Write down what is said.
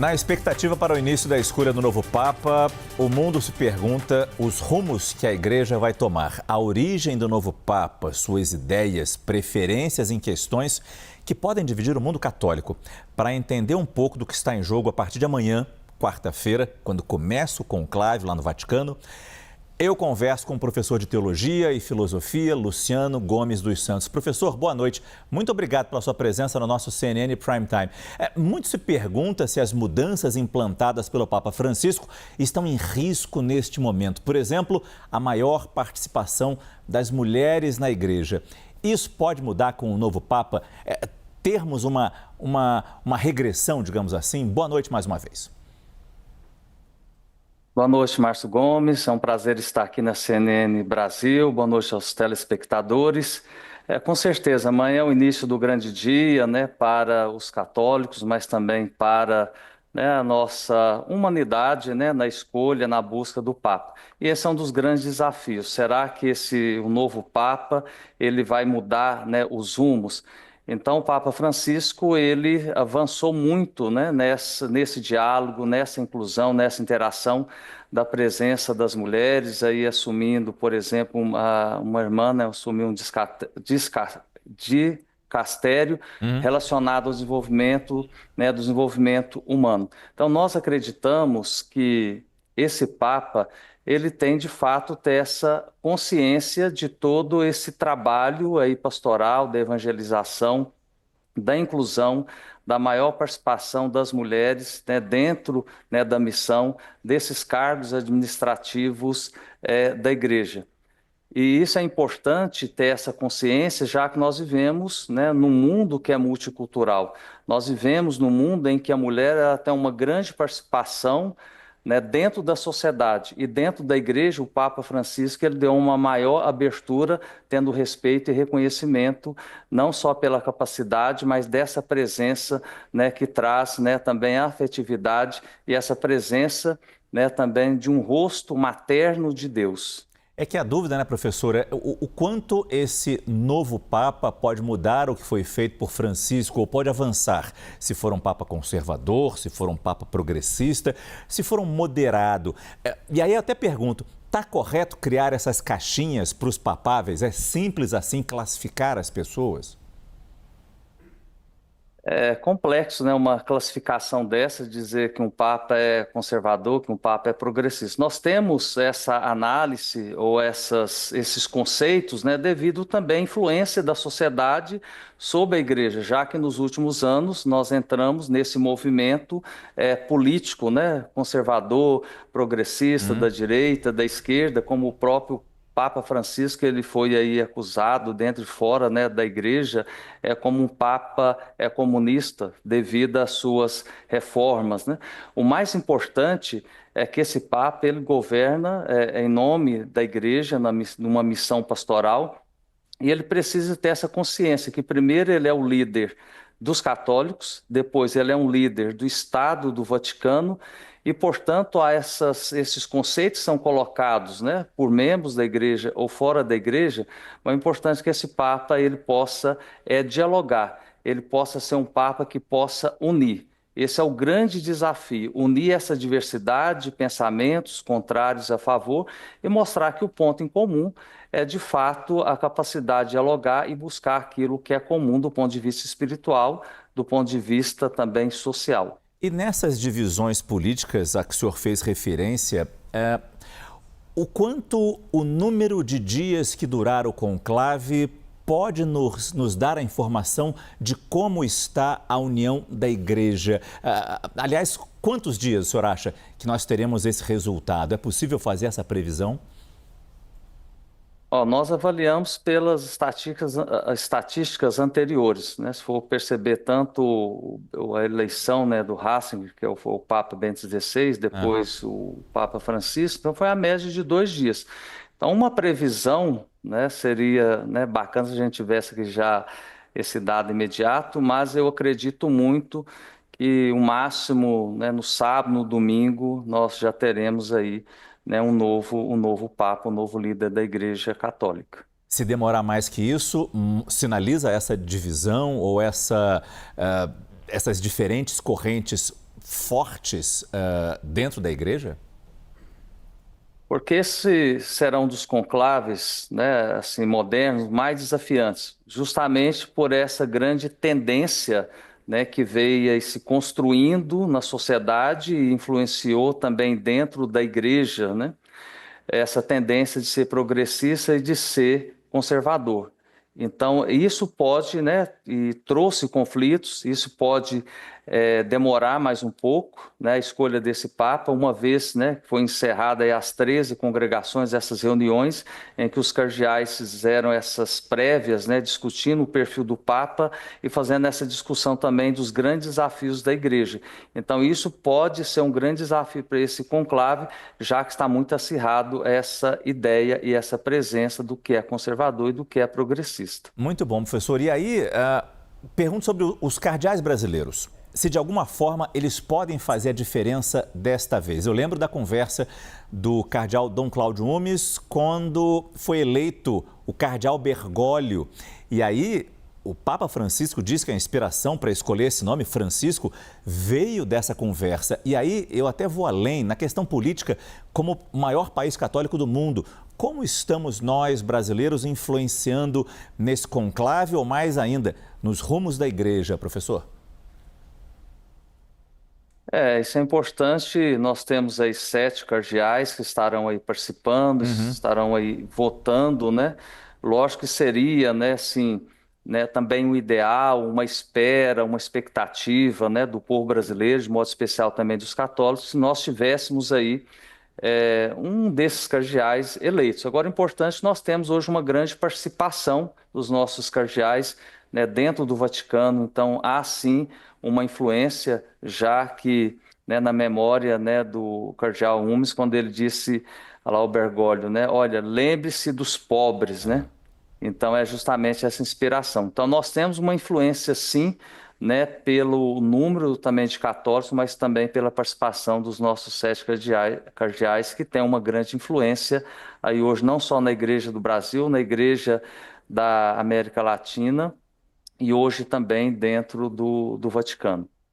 Na expectativa para o início da escolha do novo Papa, o mundo se pergunta os rumos que a Igreja vai tomar. A origem do novo Papa, suas ideias, preferências em questões que podem dividir o mundo católico. Para entender um pouco do que está em jogo a partir de amanhã, quarta-feira, quando começa o conclave lá no Vaticano, eu converso com o professor de Teologia e Filosofia, Luciano Gomes dos Santos. Professor, boa noite. Muito obrigado pela sua presença no nosso CNN Prime Time. Muito se pergunta se as mudanças implantadas pelo Papa Francisco estão em risco neste momento. Por exemplo, a maior participação das mulheres na Igreja. Isso pode mudar com o novo Papa? Termos uma regressão, digamos assim? Boa noite mais uma vez. Boa noite, Márcio Gomes. É um prazer estar aqui na CNN Brasil. Boa noite aos telespectadores. Com certeza, amanhã é o início do grande dia, né, para os católicos, mas também para, né, a nossa humanidade, né, na escolha, na busca do Papa. E esse é um dos grandes desafios. Será que o novo Papa ele vai mudar, né, os rumos? Então, o Papa Francisco, ele avançou muito, né, nesse diálogo, nessa inclusão, nessa interação da presença das mulheres, aí assumindo, por exemplo, uma irmã, né, assumiu um dicastério relacionado ao desenvolvimento, né, do desenvolvimento humano. Então, nós acreditamos que esse Papa ele tem de fato ter essa consciência de todo esse trabalho aí pastoral, da evangelização, da inclusão, da maior participação das mulheres, né, dentro, né, da missão desses cargos administrativos da Igreja. E isso é importante ter essa consciência, já que nós vivemos, né, num mundo que é multicultural. Nós vivemos num mundo em que a mulher ela tem uma grande participação, né, dentro da sociedade e dentro da Igreja. O Papa Francisco ele deu uma maior abertura, tendo respeito e reconhecimento, não só pela capacidade, mas dessa presença, né, que traz, né, também a afetividade e essa presença, né, também de um rosto materno de Deus. É que a dúvida, né, professora, o quanto esse novo Papa pode mudar o que foi feito por Francisco ou pode avançar, se for um Papa conservador, se for um Papa progressista, se for um moderado. E aí eu até pergunto, está correto criar essas caixinhas para os papáveis? É simples assim classificar as pessoas? É complexo, né, uma classificação dessa, dizer que um Papa é conservador, que um Papa é progressista. Nós temos essa análise ou esses conceitos, né, devido também à influência da sociedade sobre a Igreja, já que nos últimos anos nós entramos nesse movimento político, né, conservador, progressista, da direita, da esquerda, como o próprio Papa Francisco ele foi aí acusado dentro e fora, né, da Igreja como um Papa comunista devido às suas reformas, né? O mais importante é que esse Papa ele governa em nome da Igreja numa missão pastoral, e ele precisa ter essa consciência que primeiro ele é o líder dos católicos, depois ele é um líder do Estado do Vaticano e, portanto, esses conceitos são colocados, né, por membros da Igreja ou fora da Igreja, mas é importante que esse Papa ele possa dialogar, ele possa ser um Papa que possa unir. Esse é o grande desafio, unir essa diversidade de pensamentos contrários a favor e mostrar que o ponto em comum é, de fato, a capacidade de dialogar e buscar aquilo que é comum do ponto de vista espiritual, do ponto de vista também social. E nessas divisões políticas a que o senhor fez referência, o quanto o número de dias que durar o conclave pode nos dar a informação de como está a união da Igreja? Aliás, quantos dias o senhor acha que nós teremos esse resultado? É possível fazer essa previsão? Nós avaliamos pelas estatísticas anteriores, né? Se for perceber tanto a eleição, né, do Ratzinger, que foi o Papa Bento XVI, depois o Papa Francisco, então foi a média de 2 dias. Então uma previsão, né, seria, né, bacana se a gente tivesse aqui já esse dado imediato, mas eu acredito muito que o máximo, né, no sábado, no domingo, nós já teremos aí, né, um novo Papa, um novo líder da Igreja Católica. Se demorar mais que isso, sinaliza essa divisão ou essas diferentes correntes fortes dentro da igreja? Porque esse será um dos conclaves, né, assim, modernos mais desafiantes, justamente por essa grande tendência, né, que veio aí se construindo na sociedade e influenciou também dentro da igreja, né? Essa tendência de ser progressista e de ser conservador. Então, isso pode, né, e trouxe conflitos, isso pode demorar mais um pouco, né, a escolha desse Papa, uma vez, né, que foi encerrada aí as 13 congregações, essas reuniões em que os cardeais fizeram essas prévias, né, discutindo o perfil do Papa e fazendo essa discussão também dos grandes desafios da Igreja. Então, isso pode ser um grande desafio para esse conclave, já que está muito acirrado essa ideia e essa presença do que é conservador e do que é progressista. Muito bom, professor. E aí, pergunto sobre os cardeais brasileiros. Se de alguma forma eles podem fazer a diferença desta vez. Eu lembro da conversa do cardeal Dom Cláudio Umes quando foi eleito o cardeal Bergoglio. E aí o Papa Francisco diz que a inspiração para escolher esse nome, Francisco, veio dessa conversa. E aí eu até vou além, na questão política, como o maior país católico do mundo. Como estamos nós, brasileiros, influenciando nesse conclave ou mais ainda, nos rumos da igreja, professor? Isso é importante. Nós temos aí 7 cardeais que estarão aí participando, estarão aí votando, né? Lógico que seria, né, assim, né, também o ideal, uma espera, uma expectativa, né, do povo brasileiro, de modo especial também dos católicos, se nós tivéssemos aí um desses cardeais eleitos. Agora, é importante, nós temos hoje uma grande participação dos nossos cardeais, né, dentro do Vaticano, então há sim uma influência, já que, né, na memória, né, do cardeal Umes, quando ele disse lá ao Bergoglio, né, olha, lembre-se dos pobres, né? Então é justamente essa inspiração. Então nós temos uma influência sim, né, pelo número também de católicos, mas também pela participação dos nossos 7 cardeais que têm uma grande influência aí hoje não só na Igreja do Brasil, na Igreja da América Latina e hoje também dentro do Vaticano.